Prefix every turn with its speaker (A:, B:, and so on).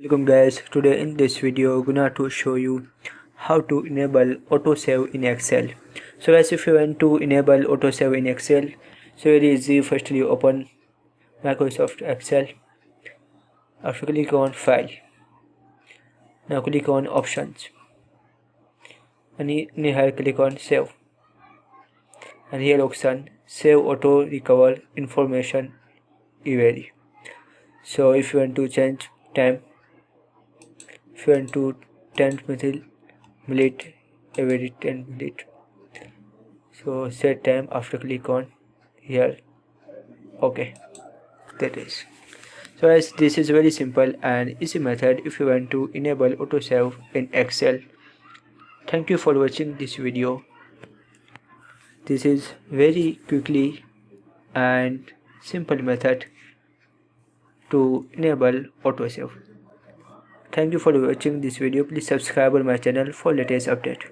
A: Welcome guys, today in this video I'm gonna to show you how to enable autosave in Excel. So guys, if you want to enable autosave in Excel, so very easy. Firstly open Microsoft Excel. After click on file, now click on options and here click on save, and here option save auto recover information evaluate. So if you want to change time, if you want to 10 minute every 10 minute, so set time. After click on here, okay, that is. So as this is very simple and easy method if you want to enable autosave in Excel. Thank you for watching this video. This is very quickly and simple method to enable autosave. Thank you for watching this video. Please subscribe to my channel for latest update.